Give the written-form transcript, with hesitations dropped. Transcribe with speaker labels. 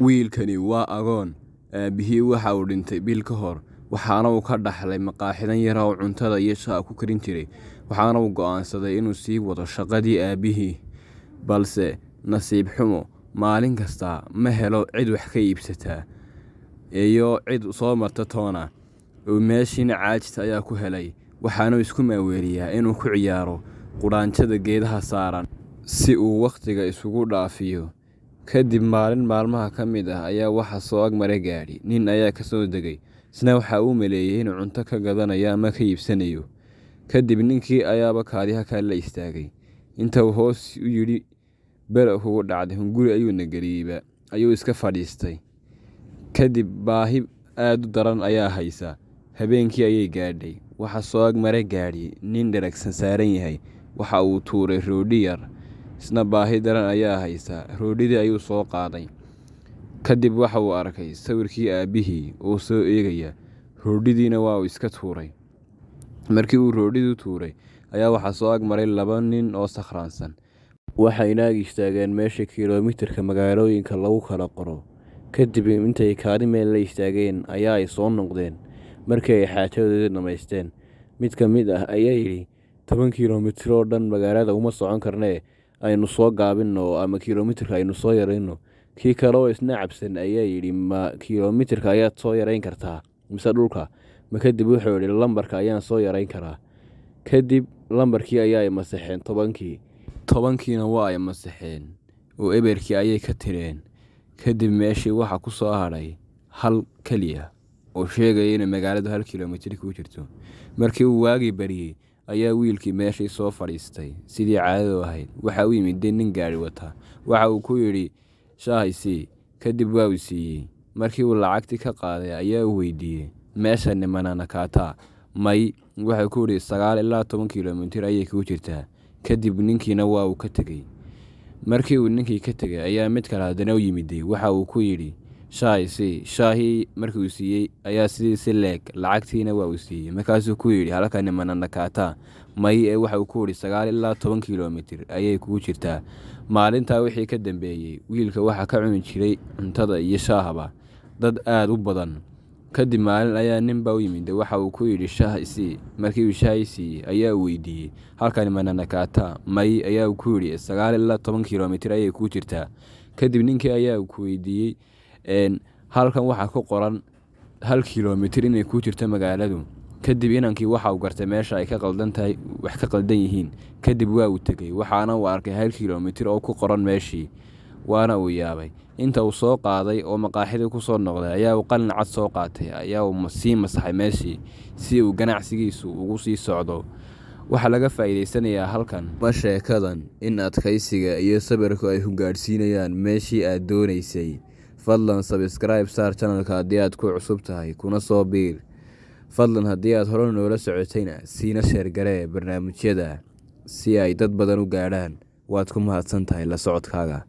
Speaker 1: Wiilkani waa agoon. Aabihii waxa uu dhintay bil ka hor, waxaana uu ka dhaxlay maqaaxidan yar oo cuntada iyo shaaha ku karin jiray. Waxaana uu go'aansaday inuu sii wado shaqadii aabihii. Balse nasiib xumo, maalin kasta ma helo cid wax ka iibsata iyo cid soo marta toona. Meeshiina caajis ayaa ku helay, waxaana isku maaweeliyaa inuu ku ciyaaro quraanjada geedaha saaran si uu waqtiga isugu dhaafiyo. Kadib maalin maalmaha ka mid ah ayaa waxa soo agmaray gaadhi. Nin ayaa ka soo degay, isna waxa uu maleeyay inuu cunto ka gadanayo ama ka iibsanayo. Kadib ninkii ayaaba kaaliyaha kale la istaagay. Inta uu hoos u yidhi bere ugu dhacday hunguri ayuuna geliyayba ayuu iska fadhiistay. Kadib baahi aad u daran ayaa haysa. Habeenkii ayay gaadhay. Waxa soo agmaray gaadhi. Nin dheragsan saaran yahay. Waxa uu tuuray roodhi yar. Isna baahi daran ayaa haysa. Roodhidii ayuu soo qaaday. Kadib waxa uu arkay sawirkii aabihii oo soo eegaya. Roodhidiina waa uu iska tuuray. Markii uu roodhidu tuuray ayaa waxa soo agmaray laba nin oo sakhraansan. Waxayna ag istaageen meesha kiiloomitirka magaalooyinka lagu kala qoro. Kadib intay kaali meel la istaageen ayaa ay soo noqdeen. Markii ay xaajadoodii dhamaysteen, mid ka mid ah ayaa yidhi 10 kiiloomitir oo dhan magaalada uma socon karnee aynu soo gaabinno ama kiiloomitirka aynu soo yarayno. Kii kale oo isna cabsan ayaa yidhi ma kiiloomitirka ayaad soo yarayn kartaa mise dhulka. Kadib wuxuu yidhi lambarka ayaan soo yarayn karaa. Kadib lambarkii ayaa ay masaxeen 10kii. 10kiina waa ay masaxeen oo eberkii ayay ka tireen. Kadib meeshii waxa ku soo hadhay hal kaliya oo sheegay in magaaladu 1 kiiloomitir ku jirto. Markii uu waagii bariyay ayaa wiilkii meeshii soo fadhiistay sidii caadadu ahayd. Waxa uu yimid nin gaari wata. Waxa uu ku yidhi shaah isii. Kadib waa uu siiyey. Markii uu lacagtii ka qaaday ayaa uu weydiiyey meesha nimana Nakata. May waxa ku yidhi 9 ilaa 10 kiiloomitir ayay ku jirtaa. Kadib ninkiina waa uu ka tegey. Markii uu ninkii ka tegay ayaa mid kale haddana u yimiday. Waxa uu ku yidhi shaah isii. Shaahii markii uu siiyey ayaa si leeg lacagtiina waa uu siiyey. Markaasuu ku yidhi halka nimana Nakata. May waxa uu ku yidhi 9 ilaa 10 kiiloomitir ayay ku jirtaa. Maalintaa wixii ka dambeeyay wiilka waxa ka cuni jiray cuntada iyo shaahaba dad aad u badan. Kadib maalin ayaa nin baa u yimid. Waxa uu ku yidhi shaah isii. Markii uu shaah siiyey ayaa uu weydiiyey halka nimana Nakata. May ayaa uu ku yidhi 9 ilaa 10 kiiloomitir ayay ku jirtaa. Kadib ninkii ayaa uu ku weydiiyey halkan waxa ku qoran 1 kiiloomitir inay ku jirto magaaladu. Kadib inankii waxa uu gartay meesha ay ka qaldan tahay wax ka qaldan yihiin. Kadib waa uu tegey. Waxaana uu arkay 1 kiiloomitir oo ku qoran meeshii. Waana uu yaabay. Inta uu soo qaaday oo maqaaxida ku soo noqday ayaa uu qalin cad soo qaatay. Ayaa uu sii masaxay meeshii si uu ganacsigiisu ugu sii socdo. Waxa laga faa'iideysanayaa halkan sheekadan in adkaysiga iyo sabirku ay gaarsiinayaan meeshii aad doonaysay. Fadlan subscribe saar channelka haddii aad ku cusub tahay kuna soo biir. Fadlan haddii aad hore noola socotayna siina share garee barnaamijyada si ay dad badan u gaadhaan. Waad ku mahadsan tahay la socodkaaga.